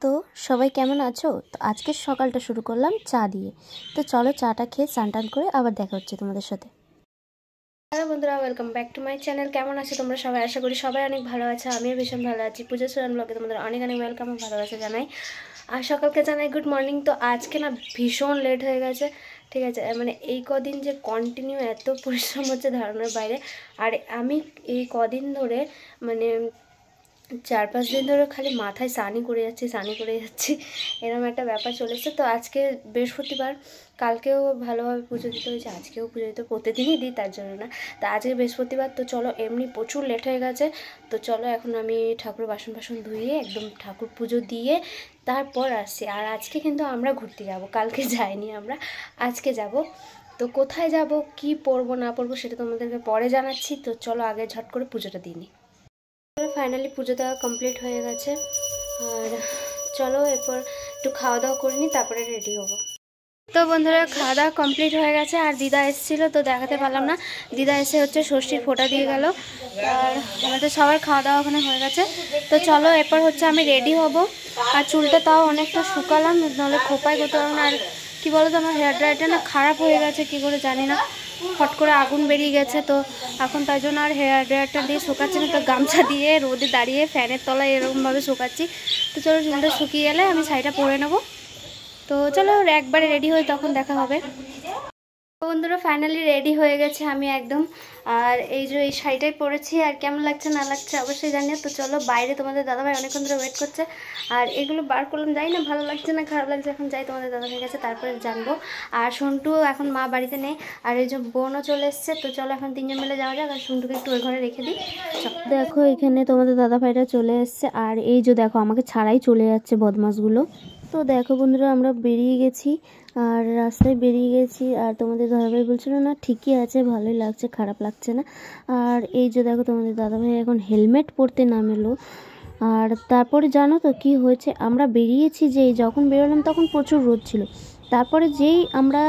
তো সবাই কেমন আছো? তো আজকের সকালটা শুরু করলাম চা দিয়ে। তো চলো চাটা খেয়ে স্নান টান করে আবার দেখা হচ্ছে তোমাদের সাথে। হ্যালো বন্ধুরা, welcome back to my channel. কেমন আছো তোমরা সবাই? আশা করি সবাই অনেক ভালো আছে, আমিও ভীষণ ভালো আছি। পূজা সুরান ব্লগে তোমাদের অনেক অনেক ওয়েলকাম ও ভালোবাসা জানাই। আর সকালকে জানাই গুড মর্নিং। তো আজকে না ভীষণ লেট হয়ে গেছে, ঠিক আছে? মানে এই কদিন যে কন্টিনিউ এত পরিশ্রম হচ্ছে ধারণার বাইরে। আর আমি এই কদিন ধরে মানে 4-5 দিন ধরে খালি মাথায় স্নানই করে যাচ্ছি এরকম একটা ব্যাপার চলে এসেছে। তো আজকে বৃহস্পতিবার, কালকেও ভালোভাবে পুজো দিতে হয়েছে, আজকেও পুজো দিতে প্রতিদিনই দিই, তার জন্য না। তো আজকে বৃহস্পতিবার, তো চলো এমনি প্রচুর লেট হয়ে গেছে। তো চলো এখন আমি ঠাকুর বাসন ধুয়ে একদম ঠাকুর পুজো দিয়ে তারপর আসছি। আর আজকে কিন্তু আমরা ঘুরতে যাব, কালকে যাইনি আমরা, আজকে যাব। তো কোথায় যাব, কি পরবো না পরবো সেটা তোমাদেরকে পরে জানাচ্ছি। তো চলো আগে ঝট করে পুজোটা দিই নি। ফাইনালি পুজো দেওয়া কমপ্লিট হয়ে গেছে। আর চলো এরপর একটু খাওয়া দাওয়া করে নিই, তারপরে রেডি হবো। তো বন্ধুরা খাওয়া দাওয়া কমপ্লিট হয়ে গেছে। আর দিদা এসেছিলো, তো দেখাতে পারলাম না। দিদা এসে হচ্ছে ষষ্ঠীর ফোঁটা দিয়ে গেল। আর আমাদের সবার খাওয়া দাওয়া ওখানে হয়ে গেছে। তো চলো এরপর হচ্ছে আমি রেডি হব। আর চুলটা তাও অনেকটা শুকালাম, নাহলে খোপায় করতে পারবো না। আর কী বলো তো, আমার হেয়ার ড্রায়ারটা না খারাপ হয়ে গেছে, কী করে জানি না, ফট করে আগুন বেরিয়ে গেছে। তো এখন তাই জন্য আর হেয়ার ড্রায়ারটা দিয়ে শুকাচ্ছি না, তো গামছা দিয়ে রোদে দাঁড়িয়ে ফ্যানের তলায় এরকমভাবে শুকাচ্ছি। তো চলো চুলটা শুকিয়ে গেলে আমি শাড়িটা পরে নেবো। তো চলো একবারে রেডি হয়ে তখন দেখা হবে। বন্ধুরা ফাইনালি রেডি হয়ে গেছে আমি একদম। আর এই যে এই শাড়িটাই পরেছি, আর কেমন লাগছে না লাগছে অবশ্যই জানিও। তো চলো বাইরে তোমাদের দাদাভাই অনেকক্ষণ ধরে ওয়েট করছে। আর এগুলো বার করলাম, যাই না ভালো লাগছে না খারাপ লাগছে, এখন যাই তোমাদের দাদাভাই কাছে, তারপরে জানবো। আর সন্টু এখন মা বাড়িতে নেই, আর এই যে বোনও চলে এসছে। তো চলো এখন তিনজন মিলে যাওয়া যাক, আর সন্টুকে একটু ওই ঘরে রেখে দিই। দেখো এখানে তোমাদের দাদাভাইটা চলে এসছে, আর এই যে দেখো আমাকে ছাড়াই চলে যাচ্ছে বদমাসগুলো। তো দেখো বন্ধুরা আমরা বেরিয়ে গেছি, আর রাস্তায় বেরিয়ে গেছি। আর তোমাদের দাদাভাই বলছিল না ঠিকই আছে, ভালোই লাগছে, খারাপ লাগছে না। আর এই যে দেখো তোমাদের দাদাভাই এখন হেলমেট পরতে নামেলো। আর তারপরে জানো তো কি হয়েছে, আমরা বেরিয়েছি, যখন বেরোলাম তখন প্রচুর রোদ ছিল। তারপরে যেই আমরা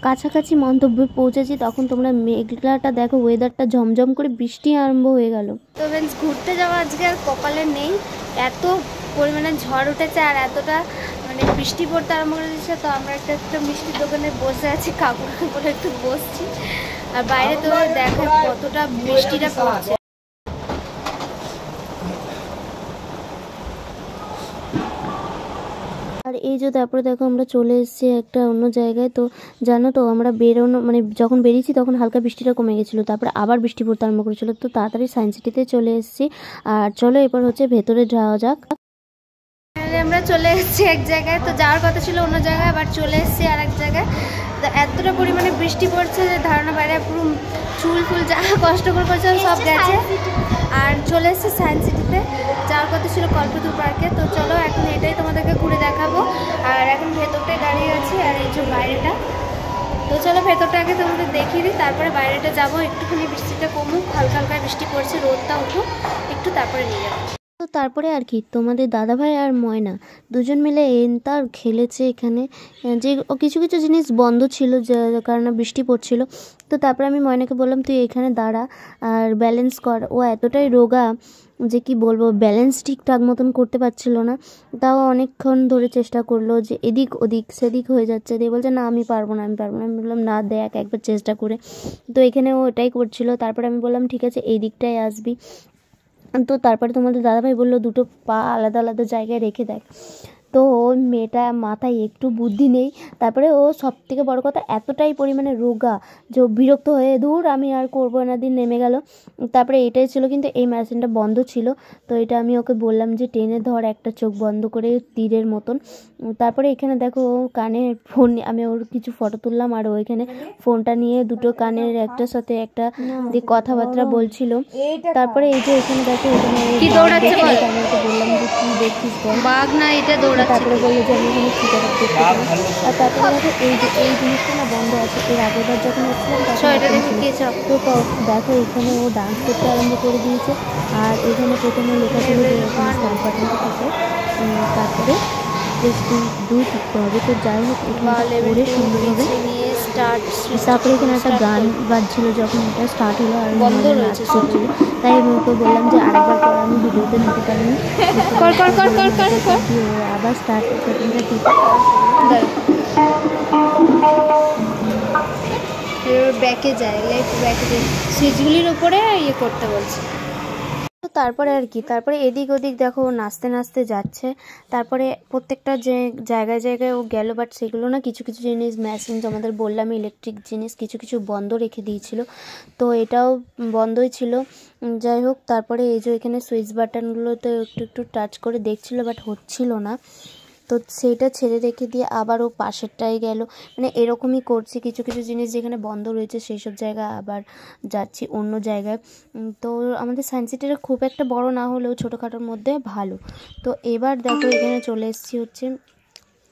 কাছাকাছি মন্তব্যে পৌঁছেছি তখন তোমরা মেঘলাটা দেখো, ওয়েদারটা ঝমঝম করে বৃষ্টি আরম্ভ হয়ে গেল। তো ফ্রেন্ডস ঘুরতে যাওয়া আজকে আর কপালে নেই, এত পরিমাণে ঝড় উঠেছে আর এতটা মানে বৃষ্টি পড়তে আরম্ভ করে দিচ্ছে। তো আমরা একটা মিষ্টির দোকানে বসে আছি, কাকুর বলে একটু বসছি। আর বাইরে তো দেখো কতটা বৃষ্টিটা পড়ছে। আর এই যে তারপরে দেখো আমরা চলে এসেছি একটা অন্য জায়গায়। তো জানো তো আমরা বেরোনো মানে যখন বেরিয়েছি তখন হালকা বৃষ্টিটা কমে গেছিলো, তারপরে আবার বৃষ্টি পড়তে আরম্ভ করেছিল। তো তাড়াতাড়ি সায়েন্স সিটিতে চলে এসেছি। আর চলো এবার হচ্ছে ভেতরে যাওয়া যাক। আমরা চলে এসেছি এক জায়গায়, তো যাওয়ার কথা ছিল অন্য জায়গায়, আবার চলে এসেছি আর এক জায়গায়। তো এতটা পরিমাণে বৃষ্টি পড়ছে যে ধারণা বাইরে, পুরো চুল ফুল যা কষ্ট করে করছে সব গেছে। আর চলে এসেছি সায়েন্স সিটিতে, যাওয়ার কথা ছিল কল্পতরু পার্কে। তো চলো এখন এটাই তোমাদেরকে ঘুরে দেখাবো। আর এখন ভেতরটায় দাঁড়িয়ে আছি, আর এই যে বাইরেটা। তো চলো ভেতরটা আগে তোমাদের দেখিয়ে দিই, তারপরে বাইরেটা যাবো। একটুখানি বৃষ্টিটা কমুক, হালকা হালকা বৃষ্টি পড়ছে, রোদটা উঠুক একটু, তারপরে নিয়ে যাবো। তো তারপরে আর কি তোমাদের দাদাভাই আর ময়না দুজন মিলে তার খেলেছে এখানে, যে কিছু কিছু জিনিস বন্ধ ছিল যে কারণে বৃষ্টি পড়ছিল। তো তারপরে আমি ময়নাকে বললাম তুই এখানে দাঁড়া আর ব্যালেন্স কর। ও এতটাই রোগা যে কি বলবো, ব্যালেন্স ঠিকঠাক মতন করতে পারছিল না। তাও অনেকক্ষণ ধরে চেষ্টা করলো, যে এদিক ওদিক সেদিক হয়ে যাচ্ছে, দিয়ে বলছে না আমি পারবো না। আমি বললাম না দেখ একবার চেষ্টা করে। তো এখানে ও এটাই করছিল। তারপরে আমি বললাম ঠিক আছে এই দিকটায় আসবি। তো তারপরে তোমাদের দাদাভাই বললো দুটো পা আলাদা আলাদা জায়গায় রেখে দেখ। তো ওই মেয়েটা মাথায় একটু বুদ্ধি নেই। তারপরে ও সব থেকে বড়ো কথা এতটাই পরিমাণে রোগা যে বিরক্ত হয়ে দূর আমি আর করবো না দিন নেমে গেল। তারপরে এটাই ছিল, কিন্তু এই মেশিনটা বন্ধ ছিল। তো এটা আমি ওকে বললাম যে টেনে ধর একটা চোখ বন্ধ করে তীরের মতন। তারপরে এখানে দেখো কানে ফোন, আমি ওর কিছু ফটো তুললাম, আর ওইখানে ফোনটা নিয়ে দুটো কানের একটার সাথে একটা দিয়ে কথাবার্তা বলছিল। তারপরে এই যে এখানে দেখো এখানে কি দৌড়াচ্ছে, আমি ওকে বললাম যে কি দেখছিস বল, বাঘ না এটা দৌড়াচ্ছে। তারপরে বললো যে আমি এখানে ঠিক আছে দেখতে পাবো। আর তারপরে দেখো এই জিনিসটা না বন্ধ আছে, এর আগেরবার যখন এসেছিলাম তো দেখো এখানে ও ডান্স করতে আরম্ভ করে দিয়েছে। আর এখানে প্রথমে লেখা ছিল যে স্টার বাটনটা থাকে, তারপরে দুধ দিতে হবে। তো যাই হোক করে সুন্দরভাবে তারপরে এখানে একটা গান বাজছিল যখন এটা স্টার্ট হলো আর বন্ধ রয়েছে চলছিল, তাই আমি ওকে বললাম যে আরেকবার পর আমি ভিডিওতে নিতে পারিনি, আবার স্টার্ট ব্যাকে যায়, ব্যাকে সুইচগুলির ওপরে ইয়ে করতে বলছে। তারপরে আর কি, তারপরে এদিক ওদিক দেখো নাচতে নাচতে যাচ্ছে। তারপরে প্রত্যেকটা যে জায়গায় জায়গায় ও গেল, বাট সেগুলো না কিছু কিছু জিনিস মেশিন আমাদের বললাম ইলেকট্রিক জিনিস কিছু কিছু বন্ধ রেখে দিয়েছিল, তো এটাও বন্ধই ছিল। যাই হোক তারপরে এই যে এখানে সুইচ বাটনগুলো তো একটু একটু টাচ করে দেখছিল বাট হচ্ছিল না, তো সেইটা ছেড়ে রেখে দিয়ে আবার ও পাশেরটায় গেল। মানে এরকমই করছি, কিছু কিছু জিনিস যেখানে বন্ধ রয়েছে সেই সব জায়গায় আবার যাচ্ছি অন্য জায়গায়। তো আমাদের সায়েন্স সিটিটা খুব একটা বড় না হলেও ছোটোখাটোর মধ্যে ভালো। তো এবার দেখো এখানে চলে এসেছি হচ্ছে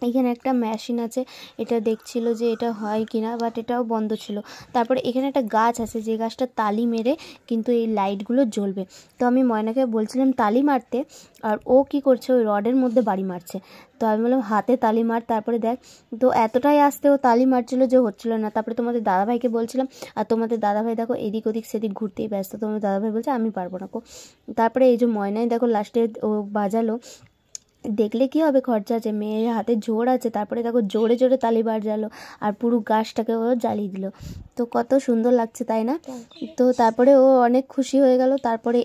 এখানে একটা মেশিন আছে, এটা দেখছিল যে এটা হয় কিনা, বাট এটাও বন্ধ ছিল। তারপরে এখানে একটা গাছ আছে যে গাছটা তালি মেরে কিন্তু এই লাইটগুলো জ্বলবে। তো আমি ময়নাকে বলছিলাম তালি মারতে, আর ও কি করছে ওই রডের মধ্যে বাড়ি মারছে। তো আমি বললাম হাতে তালি মার, তারপরে দেখ। তো এতটাই আসতে ও তালি মারছিল যে হচ্ছিল না। তারপরে তোমাদের দাদাভাইকে বলছিলাম, আর তোমাদের দাদাভাই দেখো এদিক ওদিক সেদিক ঘুরতেই ব্যস্ত। তোমাদের দাদাভাই বলছে আমি পারবো না। তারপরে এই যে ময়নাই দেখো লাস্টে ও বাজালো, দেখলে কি হবে খরচা আছে, মেয়ের হাতে জোর আছে। তারপরে দেখো জোরে জোরে তালি বাজালো আর পুরো গাছটাকে ও জ্বালিয়ে দিল। তো কত সুন্দর লাগছে তাই না? তো তারপরে ও অনেক খুশি হয়ে গেল। তারপরে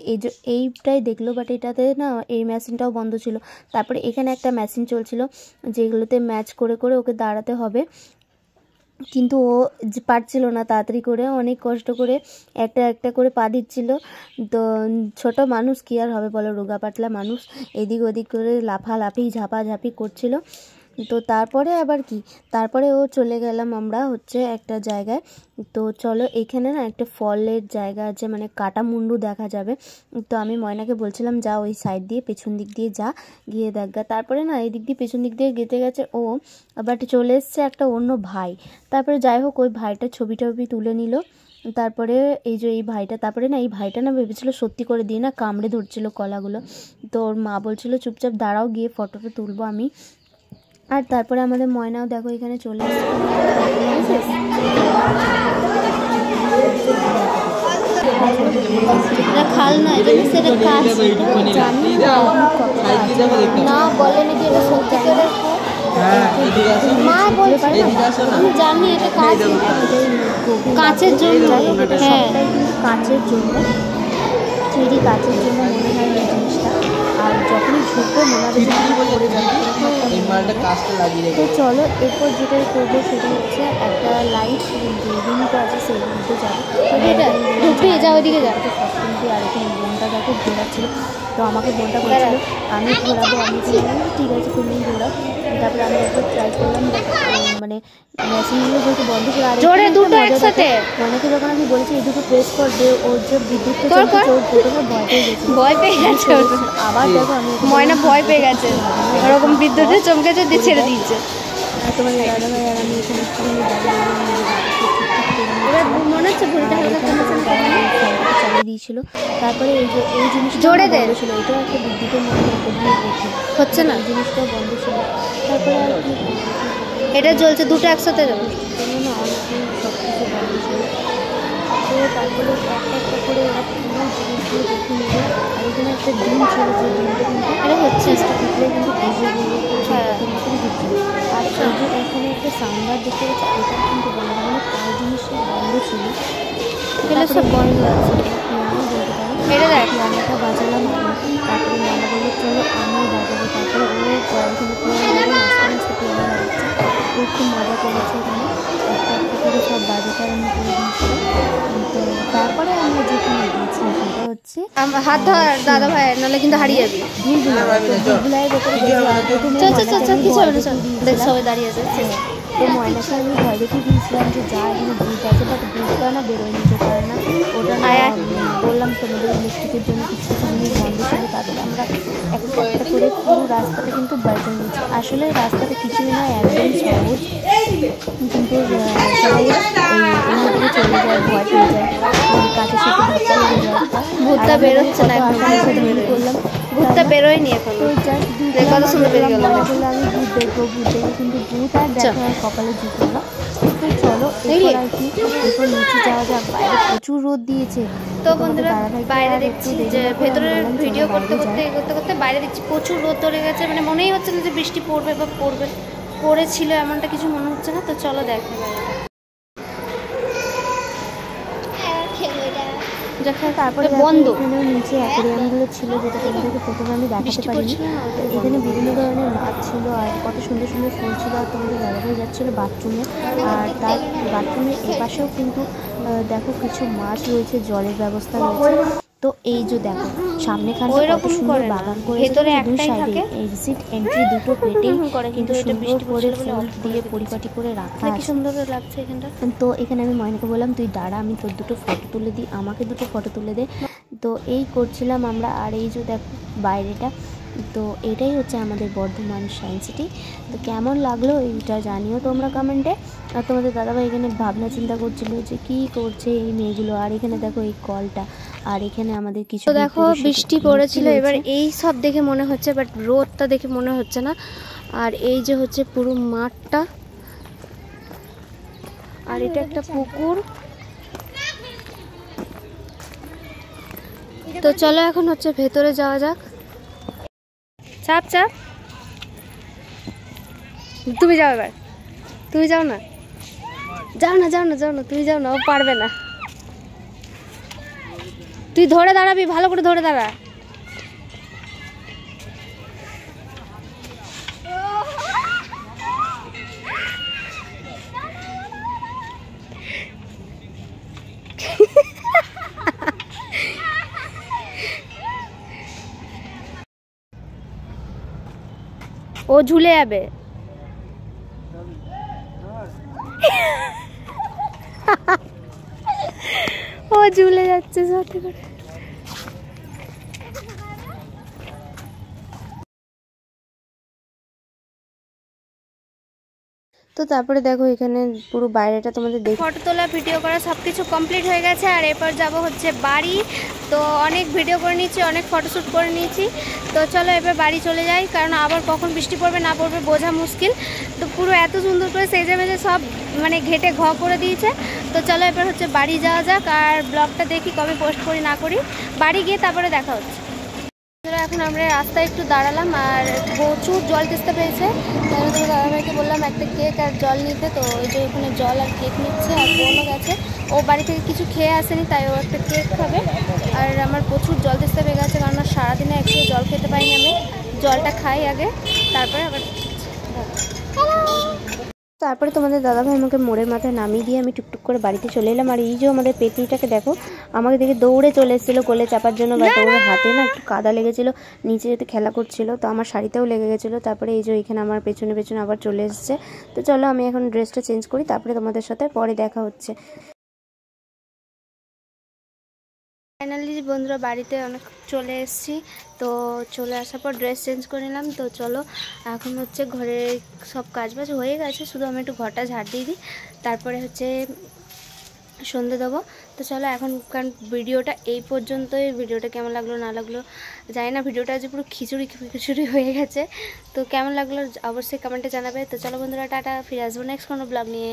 এইটাই দেখলো, বাট এটাতে না এই মেশিনটাও বন্ধ ছিল। তারপরে এখানে একটা মেশিন চলছিল যেগুলোতে ম্যাচ করে করে ওকে দাঁড়াতে হবে, কিন্তু ও পারছিল না তাড়াতাড়ি করে, অনেক কষ্ট করে একটা একটা করে পা দিচ্ছিল। তো ছোট মানুষ কি আর হবে বলো, রোগা পাতলা মানুষ, এদিক ওদিক করে লাফালাফি ঝাপাঝাপি করছিল। তো তারপরে আবার কি, তারপরে ও চলে গেলাম আমরা হচ্ছে একটা জায়গায়। তো চলো এখানে না একটা ফলের জায়গা আছে, মানে কাটা মুন্ডু দেখা যাবে। তো আমি ময়নাকে বলছিলাম যা ওই সাইড দিয়ে পেছন দিক দিয়ে যা, গিয়ে দেখা। তারপরে না এই দিক দিয়ে পেছন দিক দিয়ে গেতে গেছে ও, আবার চলে এসছে একটা অন্য ভাই। তারপরে যাই হোক ওই ভাইটা ছবি টবি তুলে নিল। তারপরে এই যে এই ভাইটা, তারপরে না এই ভাইটা না ভেবেছিল সত্যি করে দিয়ে না কামড়ে ধরছিল কলাগুলো। তো ওর মা বলছিল চুপচাপ দাঁড়াও গিয়ে ফটোটা তুলবো আমি। আর তারপরে আমাদের ময়নাও দেখো এখানে চলে খাল নয় সেটা কাজ জানি না, বলে নাকি এটা সত্যি করে মা বলছে আমি জানি এটা কাজ কাঁচের জন্য, হ্যাঁ কাঁচের জন্য, চেরি কাঁচের জন্য মনে হয় এই জিনিসটা। আর যখনই ঝুঁকো মনে হবে পড়ে যাবে। তো চলো এরপর যেটা করবো সেটা হচ্ছে একটা লাইট যে রুমটা আছে সেই রুমতে যাবো, যা ওইদিকে যাবো কিন্তু। আর এখানে বোনটা দেখো ঘোরাচ্ছিল, তো আমাকে বোনটা বলছিল আমি ঘোরাবো, আমি ঠিক আছে তুমি ঘোরাও। তারপরে আমি একটু ট্রাই করলাম, মানে মেশিনগুলো যেহেতু বন্ধ করে আর ময়নাকে যখন আমি বলেছি এই দুটো প্রেস কর দে, ওর যে বিদ্যুৎ প্রথমে ভয় পেয়ে গেছে, আবার দেখো আমি ময়না ভয় পেয়ে গেছে ওরকম বিদ্যুৎে চমকেছে দিয়ে ছেড়ে দিয়েছে। তোমার দাদাভাই আর আমি এখানে মনে হচ্ছে ভুলটা চালিয়ে দিয়েছিল। তারপরে এই যে এই জিনিসটা জোরে দেওয়া ছিল, এটাও একটা বিদ্যুতের মধ্যে হচ্ছে না, জিনিসটাও বন্ধ ছিল। তারপরে আর কি এটা জ্বলছে দুটো একসাথে না অনেকেই সব কিছু বন্ধ ছিল। তো তারপরে একটা একটা করে ওরা পুরো জিনিসগুলো দেখে নিল। আর এখানে একটা ডিম ছিল, যে ডিমটা কিন্তু এটা হচ্ছে টিপলে কিন্তু ভিজে দিচ্ছিল। আর এই যে এখানে একটা সাউন্ডার দেখতে গেছে, এটা কিন্তু বন্ধ, মানে প্রায় জিনিসটা বন্ধ ছিল, এগুলো সব বন্ধ আছে বলতে পারি। এটা দেখ রান্নাটা বাজালাম, তারপরে রান্না বললো চলো আমিও বাজাবো। তারপরে ও এখানে নাচতে নাচতে পিয়ানো বাজাচ্ছে, ও খুব মজা করেছে এখানে, একটা একটা করে সব বাজাতে আরম্ভ করে দিয়েছিল। তো তারপরে আমরা যেখানে গেছি সেটা হচ্ছে হাত ধর দাদা ভাই, নাহলে কিন্তু হারিয়ে যাবি। ভুলভুলাইয়ের ভেতরে সবাই দাঁড়িয়ে আছে। তো ময়নাকে আমি ভয় দেখে দিয়েছিলাম যে যা এখানে ভূত আছে, বাট ভূতটা না বেরোয় নিতে পারে না। ওটা বললাম তোমাদের ইলেকট্রিকের জন্য কিছু কিছু জিনিস বন্ধ ছিল। তারপরে আমরা একটা একটা করে পুরো রাস্তাটা কিন্তু বাইরে নিয়েছি। আসলে রাস্তাটা কিছুই নয়, একদম সহজ, কিন্তু সবাই এই মধ্যে চলে যায়, ভয় পেয়ে যায়, কাছের সাথে ভূতটা বেরোচ্ছে না। করলাম ভূতটা বেরোয়নি এখন, তো জাস্ট কত সুন্দর বেরিয়ে গেল। মনে করলে আমি ভূত দেখবো, কিন্তু ভূত আর দেখা কপালে জুতো না। তো চলো এরপর আর কি, এরপর নিচে যাওয়া যাক। বাইরে প্রচুর রোদ দিয়েছে। তো বন্ধুরা বাইরে দেখছি যে ভেতরে ভিডিও করতে করতে বাইরে দেখছি প্রচুর রোদ ধরে গেছে, মানে মনেই হচ্ছে না যে বৃষ্টি পড়বে বা পড়েছিল, এমনটা কিছু মনে হচ্ছে না। তো চলো দেখো তারপরে বন্ধ এখানেও নিচে অ্যাকোয়ারিয়ামগুলো ছিল, যেটা তোমাদেরকে প্রথমে আমি দেখাতে পারিনি। এখানে বিভিন্ন ধরনের মাছ ছিল আর কত সুন্দর সুন্দর ফুল ছিল। আর তোমাদের দাদাভাই যাচ্ছিলো বাথরুমে, আর তার বাথরুমের এপাশেও কিন্তু দেখো কিছু মাছ রয়েছে, জলের ব্যবস্থা রয়েছে। তো এই যে দেখো সামনেখানটা কত সুন্দর বাগান করেছে, দুই সাইডে এক্সিট এন্ট্রি দুটো প্লেটেই কিন্তু সুন্দর করে ফুল দিয়ে পরিপাটি করে রাখা আছে, সুন্দর লাগছে এখানটা। তো এখানে আমি ময়নাকে বললাম তুই দাঁড়া, আমি তোর দুটো ফটো তুলে দিই, আমাকে দুটো ফটো তুলে দে। তো এই করছিলাম আমরা। আর এই যে দেখো বাইরেটা, তো এটাই হচ্ছে আমাদের বর্ধমান সায়েন্স সিটি। তো কেমন লাগলো এইটা জানিও তোমরা কমেন্টে। আর তোমাদের দাদাভাই এখানে ভাবনা চিন্তা করছিল যে কী করছে এই মেয়েগুলো। আর এখানে দেখো এই কলটা, আর এখানে আমাদের কিছু দেখো বৃষ্টি পড়েছিল এবার, এই সব দেখে মনে হচ্ছে, বাট রোদটা দেখে মনে হচ্ছে না। আর এই যে হচ্ছে পুরো মাঠটা, আর এটা একটা পুকুর। তো চলো এখন হচ্ছে ভেতরে যাওয়া যাক। চাপ চাপ, তুমি যাও এবার, তুমি যাও না, তুমি যাও না, ও পারবে না। তুই ধরে দাঁড়াবি, ভালো করে ধরে দাঁড়া। ও ঝুলে যাবে। ও ঝুলে যাচ্ছে সাথে করে। তো তারপরে দেখো এখানে পুরো বাইরেটা তোমাদের দেখো, ফটো তোলা ভিডিও করা সব কিছু কমপ্লিট হয়ে গেছে। আর এরপর যাব হচ্ছে বাড়ি। তো অনেক ভিডিও করে নিয়েছি, অনেক ফটোশ্যুট করে নিয়েছি। তো চলো এবার বাড়ি চলে যাই, কারণ আবার কখন বৃষ্টি পড়বে না পড়বে বোঝা মুশকিল। তো পুরো এত সুন্দর করে সেজে মেজে সব মানে ঘেটে ঘ করে দিয়েছে। তো চলো এবার হচ্ছে বাড়ি যাওয়া যাক, আর ব্লগটা দেখি কবে পোস্ট করি না করি। বাড়ি গিয়ে তারপরে দেখা হচ্ছে। এখন আমরা রাস্তায় একটু দাঁড়ালাম, আর প্রচুর জল তেষ্টা পেয়েছে। তাই জন্য দাদাভাইকে বললাম একটা কেক আর জল নিতে। তো ওই যে ওখানে জল আর কেক নিচ্ছে, আর বোনও গেছে, ও বাড়ি থেকে কিছু খেয়ে আসেনি, তাই ও একটা কেক খাবে। আর আমার প্রচুর জল তেষ্টা পেয়ে গেছে, কারণ সারাদিনে একটু জল খেতে পাইনি আমি। জলটা খাই আগে, তারপরে আবার। তারপরে তোমাদের দাদাভাই আমাকে মোড়ের মাথায় নামিয়ে দিয়ে আমি টুকটুক করে বাড়িতে চলে এলাম। আর এই যে আমাদের পেতনিটাকে দেখো, আমাকে দেখে দৌড়ে চলে এসেছিলো কোলে চাপার জন্য, বা ওর হাতে না একটু কাদা লেগেছিলো, নিচে যেতে খেলা করছিল, তো আমার শাড়িতেও লেগে গেছিলো। তারপরে এই যে এখানে আমার পেছনে পেছনে আবার চলে এসেছে। তো চলো আমি এখন ড্রেসটা চেঞ্জ করি, তারপরে তোমাদের সাথে পরে দেখা হচ্ছে। ফাইনালি বন্ধুরা বাড়িতে অনেক চলে এসেছি। তো চলে আসার পর ড্রেস চেঞ্জ করে নিলাম। তো চলো এখন হচ্ছে ঘরে সব কাজবাজ হয়ে গেছে, শুধু আমি একটু ঘরটা ঝাড় দিয়ে দিই, তারপরে হচ্ছে সন্ধে দেবো। তো চলো এখন, কারণ ভিডিওটা এই পর্যন্তই। ভিডিওটা কেমন লাগলো না লাগলো জানি না, ভিডিওটা আজ পুরো খিচুড়ি হয়ে গেছে। তো কেমন লাগলো অবশ্যই কমেন্টে জানাবে। তো চলো বন্ধুরা টাটা, ফিরে আসবো নেক্সট কোনো ব্লগ নিয়ে।